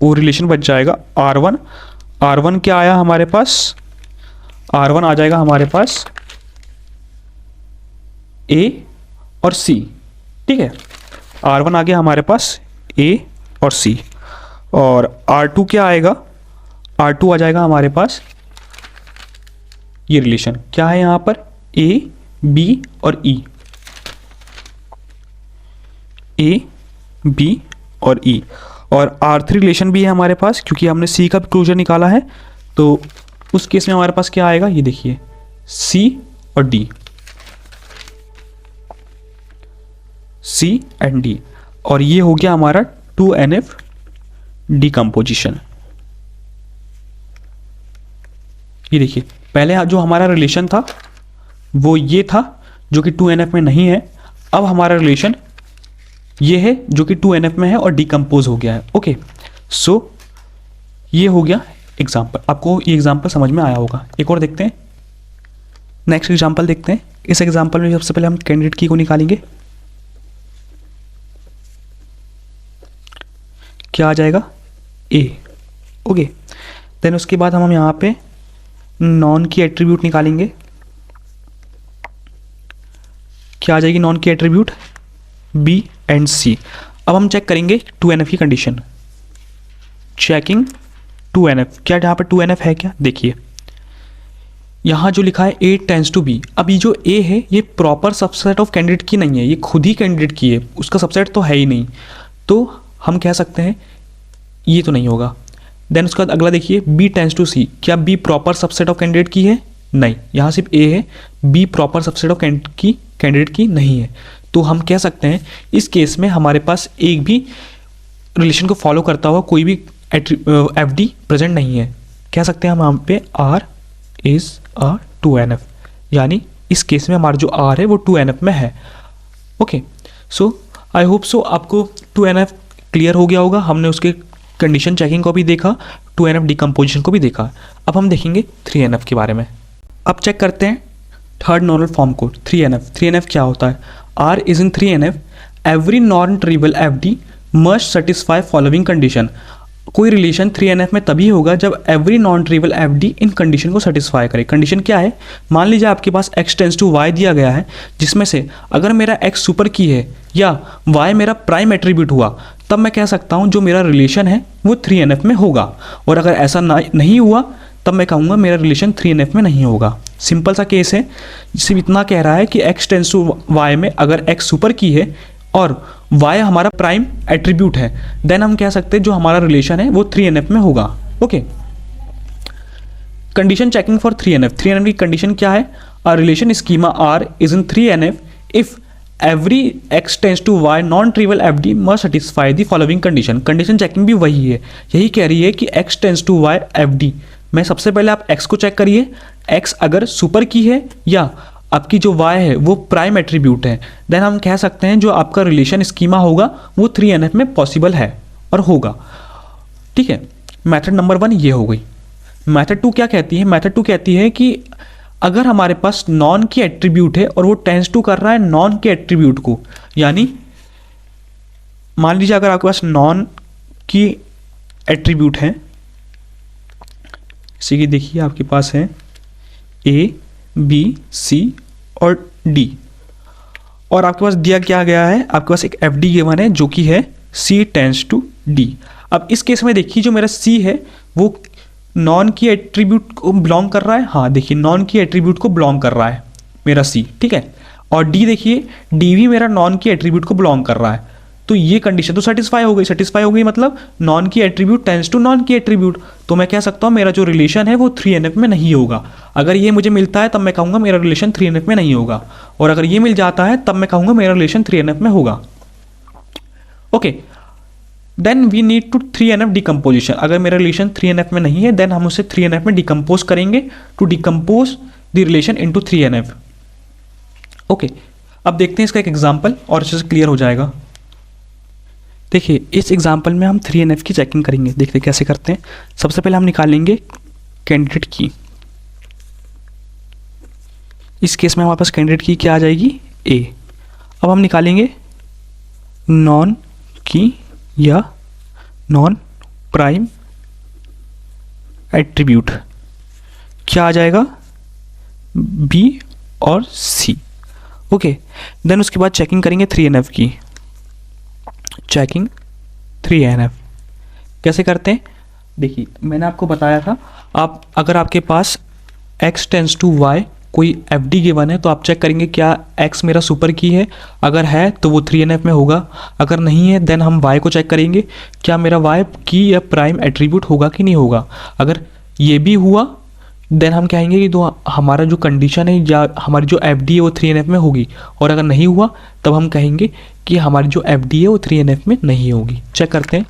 A: वो रिलेशन बच जाएगा R1। R1 क्या आया हमारे पास, R1 आ जाएगा हमारे पास A और C, ठीक है। R1 आ गया हमारे पास A और C, और R2 क्या आएगा, R2 आ जाएगा हमारे पास ये रिलेशन क्या है यहाँ पर A, B और E, A, B और E, और R3 रिलेशन भी है हमारे पास क्योंकि हमने C का क्लोजर निकाला है। तो उस केस में हमारे पास क्या आएगा, ये देखिए C और D, C एंड D, और ये हो गया हमारा 2NF डिकम्पोजिशन। ये देखिए पहले जो हमारा रिलेशन था वो ये था जो कि 2NF में नहीं है, अब हमारा रिलेशन ये है जो कि 2NF में है और डिकम्पोज हो गया है। ओके, सो ये हो गया एग्जाम्पल। आपको ये एग्जाम्पल समझ में आया होगा। एक और देखते हैं, नेक्स्ट एग्जाम्पल देखते हैं। इस एग्जाम्पल में सबसे पहले हम कैंडिडेट की को निकालेंगे, क्या आ जाएगा A। ओके, देन उसके बाद हम यहाँ पे नॉन की एट्रीब्यूट निकालेंगे, क्या आ जाएगी non key attribute B and C। अब हम चेक करेंगे 2NF की कंडीशन, चेकिंग 2NF, क्या यहाँ पर 2NF है क्या, देखिए यहाँ जो लिखा है A टेंड्स टू B। अब ये जो A है ये प्रॉपर सबसेट ऑफ कैंडिडेट की नहीं है, ये खुद ही कैंडिडेट की है, उसका सबसेट तो है ही नहीं, तो हम कह सकते हैं ये तो नहीं होगा। देन उसके बाद अगला देखिए B टेंड्स टू C, क्या B proper subset of candidate की है, नहीं, यहाँ सिर्फ A है, B proper subset of candidate की नहीं है। तो हम कह सकते हैं इस केस में हमारे पास एक भी रिलेशन को फॉलो करता हुआ कोई भी FD प्रेजेंट नहीं है। कह सकते हैं हम यहाँ पे R इज अ 2NF, यानी इस केस में हमारा जो R है वो 2NF में है। ओके, सो आई होप सो आपको 2NF क्लियर हो गया होगा। हमने उसके कंडीशन चेकिंग को भी देखा, 2NF डिकम्पोजिशन को भी देखा। अब हम देखेंगे 3NF के बारे में। अब चेक करते हैं थर्ड नॉर्मल फॉर्म को 3NF। 3NF क्या होता है, R is in 3NF, every non trivial FD must satisfy following condition. कोई रिलेशन 3NF में तभी होगा जब एवरी नॉन ट्रिवियल FD इन कंडीशन को सेटिस्फाई करे। कंडीशन क्या है, मान लीजिए आपके पास x टेंड्स टू y दिया गया है, जिसमें से अगर मेरा x सुपर की है या y मेरा प्राइम एट्रीब्यूट हुआ, तब मैं कह सकता हूं जो मेरा रिलेशन है वो 3NF में होगा, और अगर ऐसा नहीं हुआ तब मैं कहूँगा मेरा रिलेशन 3NF में नहीं होगा। सिंपल सा केस है, सिर्फ इतना कह रहा है कि x टेंड्स टू y में अगर x सुपर की है और y हमारा प्राइम एट्रीब्यूट है, देन हम कह सकते हैं जो हमारा रिलेशन है वो 3NF में होगा। Okay, condition checking for 3NF। 3NF की कंडीशन क्या है, a relation schema R is in 3NF if every x tends to y non trivial FD must satisfy the following condition. Condition checking भी वही है, यही कह रही है कि x tends to y FD में सबसे पहले आप x को चेक करिए, x अगर सुपर की है या आपकी जो y है वो प्राइम एट्रीब्यूट है, देन हम कह सकते हैं जो आपका रिलेशन स्कीमा होगा वो 3NF में पॉसिबल है और होगा। ठीक है, मेथड नंबर 1 ये हो गई। मेथड 2 क्या कहती है, मेथड 2 कहती है कि अगर हमारे पास नॉन की एट्रीब्यूट है और वो टेंड्स टू कर रहा है नॉन के एट्रीब्यूट को, यानी मान लीजिए अगर आपके पास नॉन की एट्रीब्यूट है, इसी की देखिए आपके पास है A, B, C और D, और आपके पास दिया क्या गया है, आपके पास एक FD गिवन है जो कि है C टेंड्स टू D। अब इस केस में देखिए जो मेरा C है वो नॉन की एट्रीब्यूट को बिलोंग कर रहा है, हाँ देखिए नॉन की एट्रीब्यूट को बिलोंग कर रहा है मेरा C, ठीक है, और D देखिए D भी मेरा नॉन की एट्रीब्यूट को बिलोंग कर रहा है। तो ये कंडीशन तो सेटिस्फाई हो गई। सेटिस्फाई हो गई मतलब non key attribute tends to non key attribute, तो मैं कह सकता हूँ मेरा जो रिलेशन है वो 3NF में नहीं होगा। अगर ये मुझे मिलता है तब मैं कहूँगा मेरा रिलेशन 3NF में नहीं होगा, और अगर ये मिल जाता है तब मैं कहूँगा मेरा रिलेशन 3NF में होगा। Okay, then we need to 3NF decomposition. अगर मेरा रिलेशन 3NF में नहीं है देन हम उसे 3NF में डिकम्पोज करेंगे, to decompose the relation into 3NF। Okay, अब देखते हैं इसका एक एग्जांपल और अच्छे से क्लियर हो जाएगा। देखिए इस एग्जांपल में हम 3NF की चेकिंग करेंगे, देखते कैसे करते हैं। सबसे पहले हम निकालेंगे कैंडिडेट की। इस केस में हमारे पास कैंडिडेट की क्या आ जाएगी, A। अब हम निकालेंगे नॉन की या नॉन प्राइम एट्रीब्यूट। क्या आ जाएगा? बी और सी। ओके, देन उसके बाद चेकिंग करेंगे 3NF की। चेकिंग 3NF कैसे करते हैं? देखिए, मैंने आपको बताया था, आप अगर आपके पास x टेंस टू y कोई FD गिवन है तो आप चेक करेंगे क्या x मेरा सुपर की है, अगर है तो वो 3NF में होगा, अगर नहीं है देन हम y को चेक करेंगे क्या मेरा y की या प्राइम एट्रीब्यूट होगा कि नहीं होगा। अगर ये भी हुआ देन हम कहेंगे कि तो हमारा जो कंडीशन है या हमारी जो FD है वो 3NF में होगी, और अगर नहीं हुआ तब हम कहेंगे कि हमारी जो FD है वो 3NF में नहीं होगी। चेक करते हैं,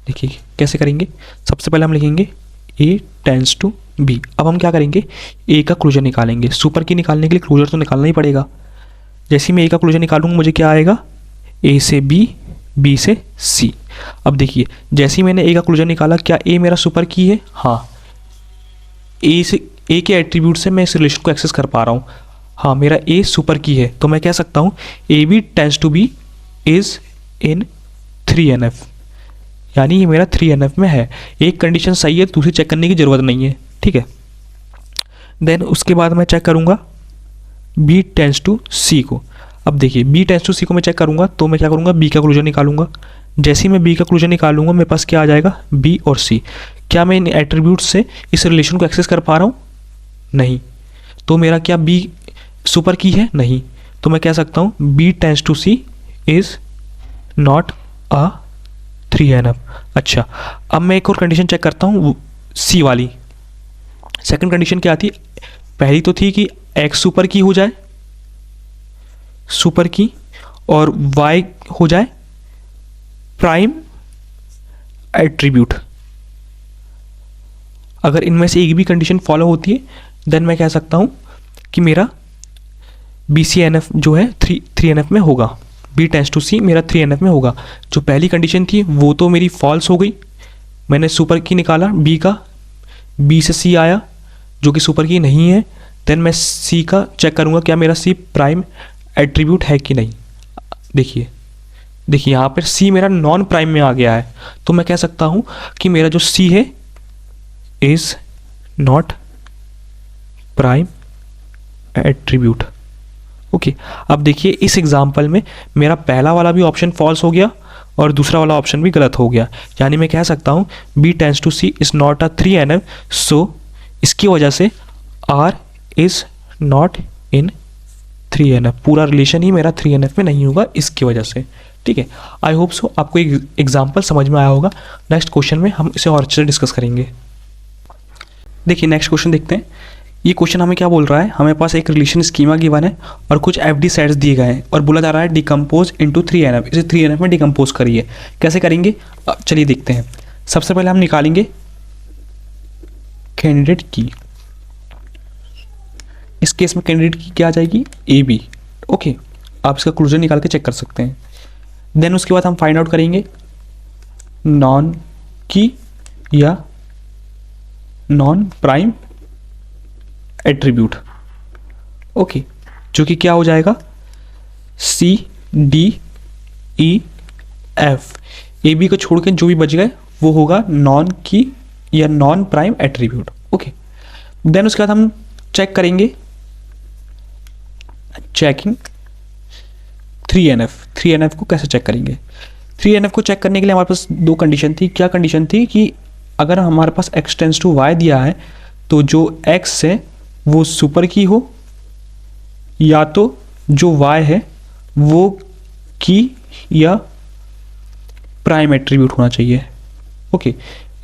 A: देखिए कैसे करेंगे। सबसे पहले हम लिखेंगे A टेंस टू B। अब हम क्या करेंगे, A का क्लोजर निकालेंगे। सुपर की निकालने के लिए क्लोजर तो निकालना ही पड़ेगा। जैसे ही मैं A का क्लोजर निकालूंगा मुझे क्या आएगा, A से B, B से C। अब देखिए, जैसे ही मैंने A का क्लोजर निकाला, क्या A मेरा सुपर की है? हाँ, A के एट्रीब्यूट से मैं इस रिलेशन को एक्सेस कर पा रहा हूँ। हाँ, मेरा A सुपर की है, तो मैं कह सकता हूँ AB tends to B is in 3NF, यानी ये मेरा 3NF में है। एक कंडीशन सही है, दूसरी चेक करने की ज़रूरत नहीं है, ठीक है। देन उसके बाद मैं चेक करूँगा B टेंस टू C को। अब देखिए, B टेंस टू C को मैं चेक करूँगा तो मैं क्या करूँगा, B का क्लोजर निकालूंगा। जैसे ही मैं B का क्लोजर निकालूंगा मेरे पास क्या आ जाएगा, B और C। क्या मैं इन एट्रीब्यूट से इस रिलेशन को एक्सेस कर पा रहा हूँ? नहीं। तो मेरा क्या B सुपर की है? नहीं। तो मैं कह सकता हूँ B tends to C is not a 3NF। अच्छा, अब मैं एक और कंडीशन चेक करता हूँ, C वाली। सेकंड कंडीशन क्या थी? पहली तो थी कि X सुपर की हो जाए, सुपर की, और Y हो जाए प्राइम एट्रीब्यूट। अगर इनमें से एक भी कंडीशन फॉलो होती है देन मैं कह सकता हूँ कि मेरा BCNF जो है 3NF में होगा। B टेंस टू C मेरा 3NF में होगा। जो पहली कंडीशन थी वो तो मेरी फॉल्स हो गई, मैंने सुपर की निकाला B का, B से C आया जो कि सुपर की नहीं है। देन मैं C का चेक करूँगा क्या मेरा C प्राइम एट्रीब्यूट है कि नहीं। देखिए यहाँ पर C मेरा नॉन प्राइम में आ गया है, तो मैं कह सकता हूँ कि मेरा जो C है is not prime attribute. Okay, अब देखिए इस एग्जांपल में मेरा पहला वाला भी ऑप्शन फॉल्स हो गया और दूसरा वाला ऑप्शन भी गलत हो गया, यानी मैं कह सकता हूँ B tends to C is not a 3NF। So इसकी वजह से R is not in 3NF। पूरा रिलेशन ही मेरा 3NF में नहीं होगा इसकी वजह से, ठीक है। आई होप सो आपको एक एग्जाम्पल समझ में आया होगा। नेक्स्ट क्वेश्चन में हम इसे और अच्छे से डिस्कस करेंगे। देखिए नेक्स्ट क्वेश्चन देखते हैं। ये क्वेश्चन हमें क्या बोल रहा है, हमें पास एक रिलेशन स्कीमा गिवन है और कुछ FD सेट्स दिए गए हैं और बोला जा रहा है डिकम्पोज इनटू 3NF। इसे 3NF में डिकम्पोज करिए। कैसे करेंगे, चलिए देखते हैं। सबसे पहले हम निकालेंगे कैंडिडेट की। इस केस में कैंडिडेट की क्या आ जाएगी, AB। ओके, आप इसका क्लोजर निकाल के चेक कर सकते हैं। देन उसके बाद हम फाइंड आउट करेंगे नॉन की या नॉन प्राइम एट्रीब्यूट। ओके, जो कि क्या हो जाएगा CDEF। AB को छोड़ के जो भी बच गए वो होगा नॉन की या non prime attribute. Okay, then उसके बाद हम चेक करेंगे चेकिंग 3NF। 3NF को कैसे चेक करेंगे, 3NF को चेक करने के लिए हमारे पास दो कंडीशन थी। क्या कंडीशन थी कि अगर हमारे पास X टेंस टू Y दिया है तो जो X है वो सुपर की हो, या तो जो Y है वो की या प्राइम एट्रीब्यूट होना चाहिए। ओके,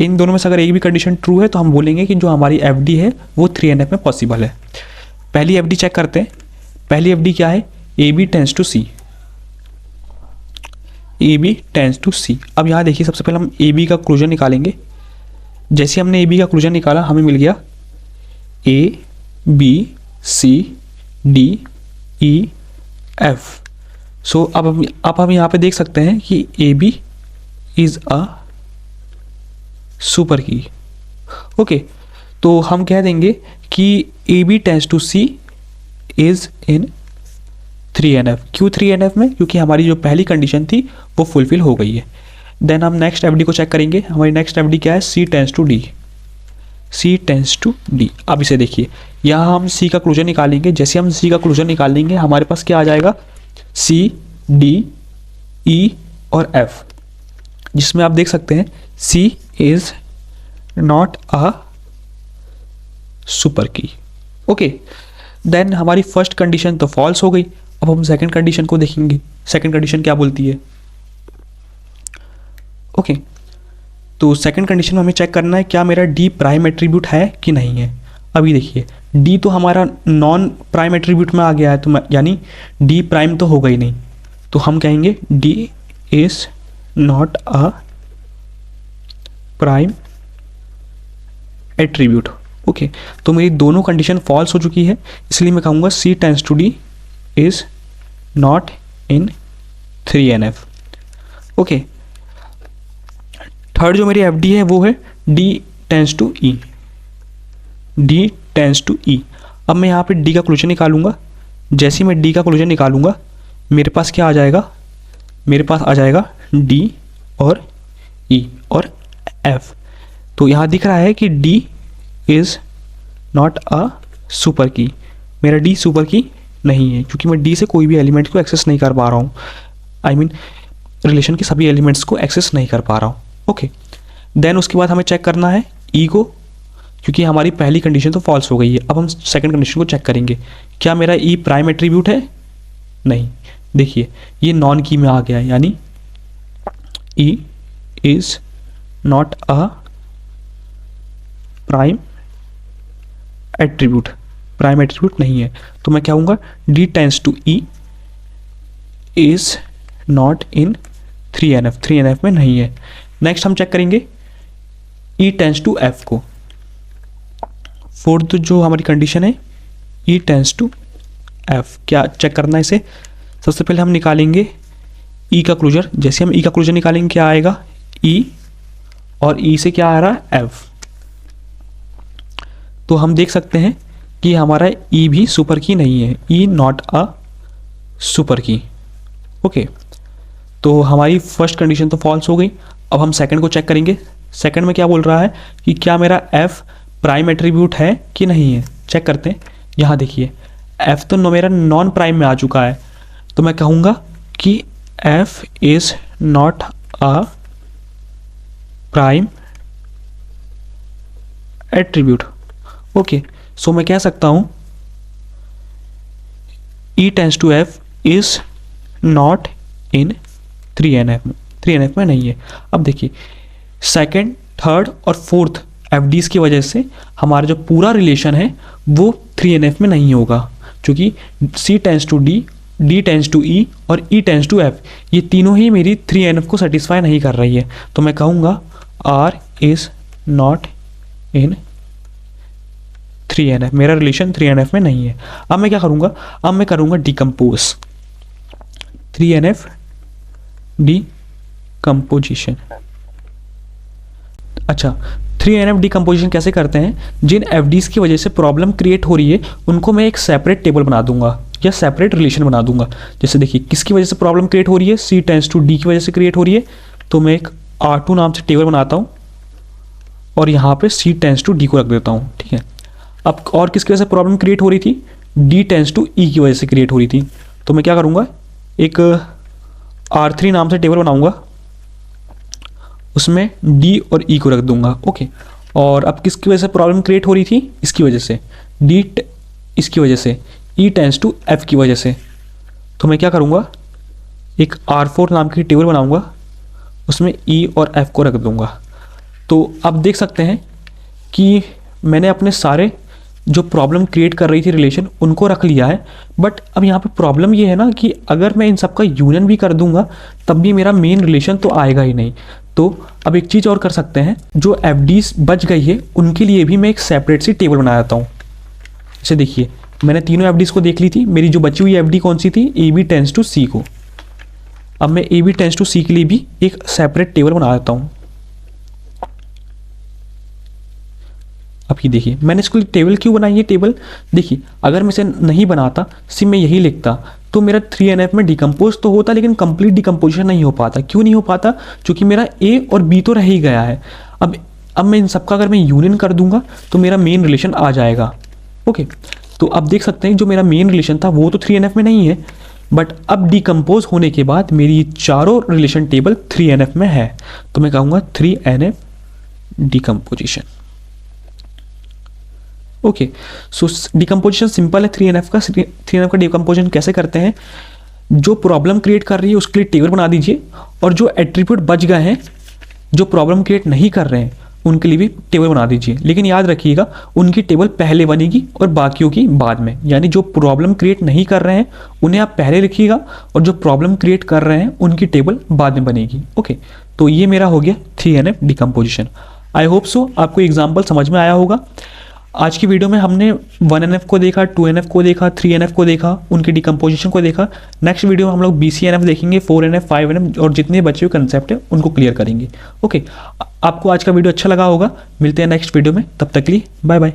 A: इन दोनों में से अगर एक भी कंडीशन ट्रू है तो हम बोलेंगे कि जो हमारी FD है वो 3NF में पॉसिबल है। पहली FD चेक करते हैं। पहली FD क्या है, AB tends to C। AB tends to C। अब यहाँ देखिए सबसे पहले हम AB का क्लोजर निकालेंगे। जैसे हमने AB का क्लोजर निकाला हमें मिल गया A B C D E F। सो अब हम यहाँ पे देख सकते हैं कि AB is a super key. Okay, तो हम कह देंगे कि AB tends to C is in 3NF। क्यों 3NF में? क्योंकि हमारी जो पहली कंडीशन थी वो फुलफिल हो गई है। देन हम नेक्स्ट एफडी को चेक करेंगे। हमारी नेक्स्ट एफडी क्या है? C tends to D। C tends to D। अब इसे देखिए, यहाँ हम C का क्लोजर निकालेंगे। जैसे हम C का क्लोजर निकालेंगे हमारे पास क्या आ जाएगा? C, D, E और F, जिसमें आप देख सकते हैं C is not a super key. Okay, then हमारी फर्स्ट कंडीशन तो फॉल्स हो गई। अब हम सेकंड कंडीशन को देखेंगे। सेकंड कंडीशन क्या बोलती है? ओके, तो सेकंड कंडीशन में हमें चेक करना है क्या मेरा D प्राइम एट्रीब्यूट है कि नहीं है। अभी देखिए, D तो हमारा नॉन प्राइम एट्रीब्यूट में आ गया है, तो यानी D प्राइम तो होगा ही नहीं, तो हम कहेंगे D is not a prime attribute. Okay, तो मेरी दोनों कंडीशन फॉल्स हो चुकी है, इसलिए मैं कहूँगा C tends to D is not in 3NF। Okay, third जो मेरी एफडी है वो है D tends to E। D tends to E। अब मैं यहाँ पे D का क्लोजर निकालूंगा। जैसे ही मैं D का क्लोजर निकालूंगा मेरे पास क्या आ जाएगा? मेरे पास आ जाएगा D और E और F। तो यहाँ दिख रहा है कि D is not a super की। मेरा D सुपर की नहीं है क्योंकि मैं D से कोई भी एलिमेंट को एक्सेस नहीं कर पा रहा हूँ। आई मीन रिलेशन के सभी एलिमेंट्स को एक्सेस नहीं कर पा रहा हूँ। ओके, देन उसके बाद हमें चेक करना है E को, क्योंकि हमारी पहली कंडीशन तो फॉल्स हो गई है। अब हम सेकंड कंडीशन को चेक करेंगे, क्या मेरा E प्राइम एट्रीब्यूट है? नहीं। देखिए, ये नॉन की में आ गया है, यानी E is not a prime attribute. Prime attribute नहीं है, तो मैं क्या कहूँगा? D tends to E is not in 3NF। 3NF में नहीं है। नेक्स्ट हम चेक करेंगे E टेंस टू F को। फोर्थ जो हमारी कंडीशन है E टेंस टू F, क्या चेक करना है इसे? सबसे पहले हम निकालेंगे E का क्लोजर। जैसे हम E का क्लोजर निकालेंगे क्या आएगा? E, और E से क्या आ रहा है? F। तो हम देख सकते हैं कि हमारा E भी सुपर की नहीं है। E not a super key. Okay, तो हमारी फर्स्ट कंडीशन तो फॉल्स हो गई। अब हम सेकंड को चेक करेंगे। सेकंड में क्या बोल रहा है कि क्या मेरा F प्राइम एट्रीब्यूट है कि नहीं है। चेक करते हैं। यहाँ देखिए, F तो मेरा नॉन प्राइम में आ चुका है, तो मैं कहूँगा कि F is not a prime attribute. Okay, so मैं कह सकता हूँ E tends to F is not in 3NF में। 3NF में नहीं है। अब देखिए, सेकंड, थर्ड और फोर्थ एफडीज की वजह से हमारा जो पूरा रिलेशन है वो 3NF में नहीं होगा, क्योंकि C tends to D, D tends to E और E टेंस टू F, ये तीनों ही मेरी 3NF को सेटिस्फाई नहीं कर रही है। तो मैं कहूँगा R is not in 3NF। मेरा रिलेशन 3NF में नहीं है। अब मैं क्या करूँगा? अब मैं करूँगा डिकम्पोज 3NF डिकम्पोजिशन। अच्छा, 3NF डिकम्पोजिशन कैसे करते हैं? जिन एफडीज की वजह से प्रॉब्लम क्रिएट हो रही है उनको मैं एक सेपरेट टेबल बना दूंगा या सेपरेट रिलेशन बना दूंगा। जैसे देखिए, किसकी वजह से प्रॉब्लम क्रिएट हो रही है? C टेंस टू D की वजह से क्रिएट हो रही है, तो मैं एक R2 नाम से टेबल बनाता हूँ और यहाँ पे C टेंस टू D को रख देता हूँ। ठीक है। अब और किसकी वजह से प्रॉब्लम क्रिएट हो रही थी? D टेंस टू E की वजह से क्रिएट हो रही थी, तो मैं क्या करूँगा? एक R3 नाम से टेबल बनाऊंगा, उसमें D और E को रख दूंगा। ओके, और अब किसकी वजह से प्रॉब्लम क्रिएट हो रही थी? इसकी वजह से, इसकी वजह से, E टेंस टू F की वजह से। तो मैं क्या करूँगा? एक R4 नाम की टेबल बनाऊंगा, उसमें E और F को रख दूंगा। तो अब देख सकते हैं कि मैंने अपने सारे जो प्रॉब्लम क्रिएट कर रही थी रिलेशन उनको रख लिया है। बट अब यहाँ पे प्रॉब्लम ये है ना कि अगर मैं इन सबका यूनियन भी कर दूंगा तब भी मेरा मेन रिलेशन तो आएगा ही नहीं। तो अब एक चीज़ और कर सकते हैं, जो एफडीज बच गई है उनके लिए भी मैं एक सेपरेट सी टेबल बना देता हूँ। जैसे देखिए, मैंने तीनों एफडीज को देख ली थी। मेरी जो बची हुई एफडी कौन सी थी? AB टेंस टू C को। अब मैं AB टेंस टू C के लिए भी एक सेपरेट टेबल बना देता हूँ। अब ये देखिए, मैंने इसको टेबल क्यों बनाई है? टेबल देखिए, अगर मैं इसे नहीं बनाता, सिर्फ मैं यही लिखता तो मेरा 3NF में डिकम्पोज तो होता लेकिन कंप्लीट डिकम्पोजिशन नहीं हो पाता। क्यों नहीं हो पाता? क्योंकि मेरा ए और बी तो रह ही गया है। अब मैं इन सबका अगर मैं यूनियन कर दूंगा तो मेरा मेन रिलेशन आ जाएगा। ओके, तो अब देख सकते हैं जो मेरा मेन रिलेशन था वो तो 3NF में नहीं है, बट अब डिकम्पोज होने के बाद मेरी चारों रिलेशन टेबल 3NF में है। तो मैं कहूँगा 3NF डिकम्पोजिशन। ओके, सो डिकम्पोजिशन सिंपल है 3NF का। 3NF का डिकम्पोजिशन कैसे करते हैं? जो प्रॉब्लम क्रिएट कर रही है उसके लिए टेबल बना दीजिए, और जो एट्रीब्यूट बच गए हैं जो प्रॉब्लम क्रिएट नहीं कर रहे हैं उनके लिए भी टेबल बना दीजिए। लेकिन याद रखिएगा उनकी टेबल पहले बनेगी और बाकियों की बाद में। यानी जो प्रॉब्लम क्रिएट नहीं कर रहे हैं उन्हें आप पहले लिखिएगा, और जो प्रॉब्लम क्रिएट कर रहे हैं उनकी टेबल बाद में बनेगी। ओके, तो ये मेरा हो गया 3NF डिकम्पोजिशन। आई होप सो आपको एग्जाम्पल समझ में आया होगा। आज की वीडियो में हमने 1NF को देखा, 2NF को देखा, 3NF को देखा, उनकी डिकम्पोजिशन को देखा। नेक्स्ट वीडियो में हम लोग BCNF देखेंगे, 4NF, 5NF और जितने बचे हुए कंसेप्ट है उनको क्लियर करेंगे। ओके, आपको आज का वीडियो अच्छा लगा होगा। मिलते हैं नेक्स्ट वीडियो में, तब तक के लिए बाय बाय।